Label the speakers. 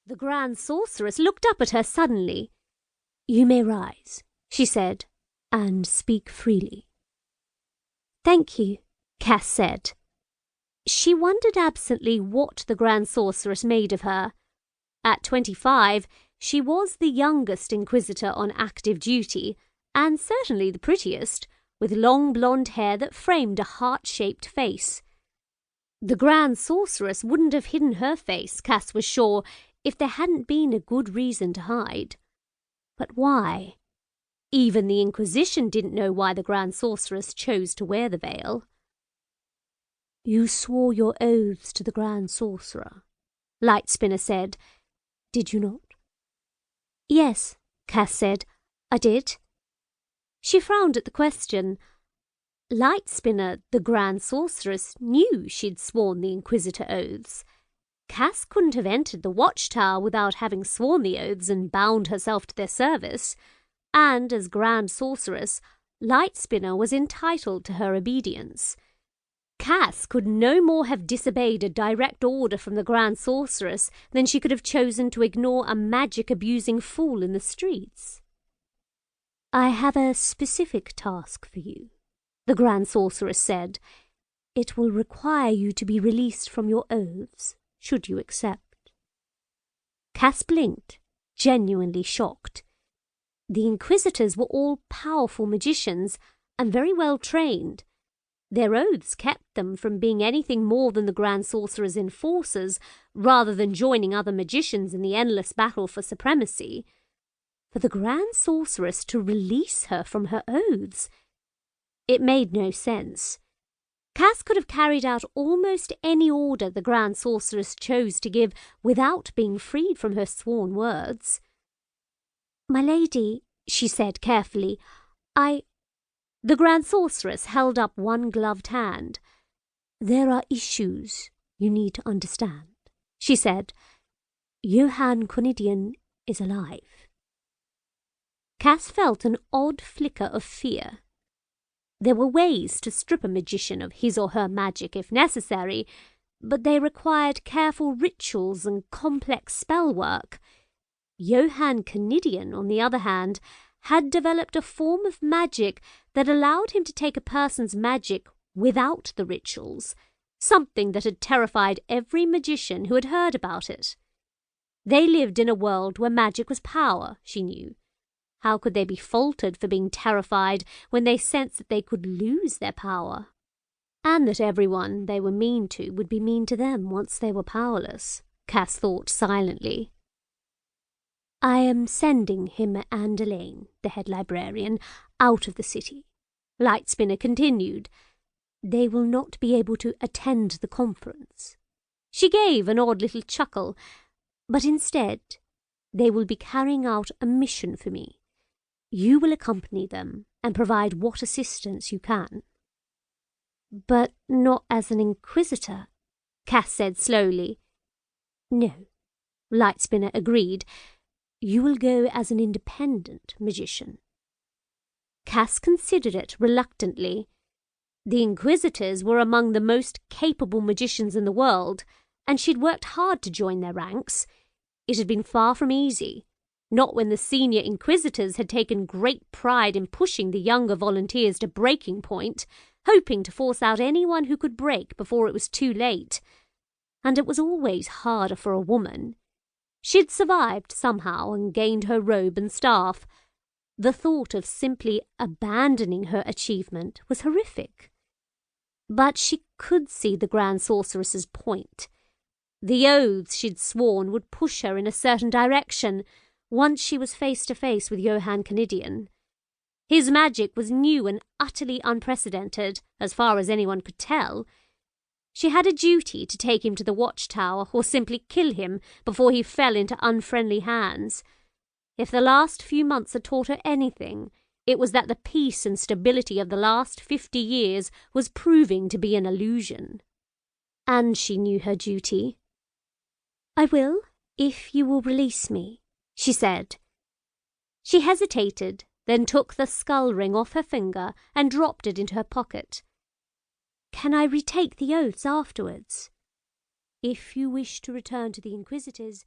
Speaker 1: The Grand Sorceress looked up at her suddenly. "You may rise," she said, "and speak freely." "Thank you," Cass said. She wondered absently what the Grand Sorceress made of her. At 25, she was the youngest Inquisitor on active duty, and certainly the prettiest, with long blonde hair that framed a heart-shaped face. The Grand Sorceress wouldn't have hidden her face, Cass was sure, if there hadn't been a good reason to hide. But why? Even the Inquisition didn't know why the Grand Sorceress chose to wear the veil. "You swore your oaths to the Grand Sorcerer," Lightspinner said. "Did you not?" "Yes," Cass said, "I did." She frowned at the question. Lightspinner, the Grand Sorceress, knew she'd sworn the Inquisitor oaths. Cass couldn't have entered the Watchtower without having sworn the oaths and bound herself to their service, and as Grand Sorceress, Lightspinner was entitled to her obedience. Cass could no more have disobeyed a direct order from the Grand Sorceress than she could have chosen to ignore a magic-abusing fool in the streets. "I have a specific task for you," the Grand Sorceress said. "It will require you to be released from your oaths, should you accept." Cass blinked, genuinely shocked. The Inquisitors were all powerful magicians and very well trained. Their oaths kept them from being anything more than the Grand Sorcerer's enforcers, rather than joining other magicians in the endless battle for supremacy. For the Grand Sorceress to release her from her oaths? It made no sense. Cass could have carried out almost any order the Grand Sorceress chose to give without being freed from her sworn words. "My lady," she said carefully, The Grand Sorceress held up one gloved hand. "There are issues you need to understand," she said. "Johan Cornidian is alive." Cass felt an odd flicker of fear. There were ways to strip a magician of his or her magic if necessary, but they required careful rituals and complex spell work. Johan Cornidian, on the other hand, had developed a form of magic that allowed him to take a person's magic without the rituals, something that had terrified every magician who had heard about it. They lived in a world where magic was power, she knew. How could they be faulted for being terrified when they sensed that they could lose their power? And that everyone they were mean to would be mean to them once they were powerless, Cass thought silently. "I am sending him and Elaine, the head librarian, out of the city," Lightspinner continued. "They will not be able to attend the conference." She gave an odd little chuckle. "But instead, they will be carrying out a mission for me. You will accompany them and provide what assistance you can." "But not as an Inquisitor," Cass said slowly. "No," Lightspinner agreed. "You will go as an independent magician." Cass considered it reluctantly. The Inquisitors were among the most capable magicians in the world, and she'd worked hard to join their ranks. It had been far from easy, not when the senior Inquisitors had taken great pride in pushing the younger volunteers to breaking point, hoping to force out anyone who could break before it was too late. And it was always harder for a woman. She'd survived somehow and gained her robe and staff. The thought of simply abandoning her achievement was horrific. But she could see the Grand Sorceress's point. The oaths she'd sworn would push her in a certain direction once she was face to face with Johan Cornidian. His magic was new and utterly unprecedented, as far as anyone could tell. She had a duty to take him to the Watchtower or simply kill him before he fell into unfriendly hands. If the last few months had taught her anything, it was that the peace and stability of the last 50 years was proving to be an illusion. And she knew her duty. "I will, if you will release me," she said. She hesitated, then took the skull ring off her finger and dropped it into her pocket. "Can I retake the oaths afterwards?" "If you wish to return to the Inquisitors,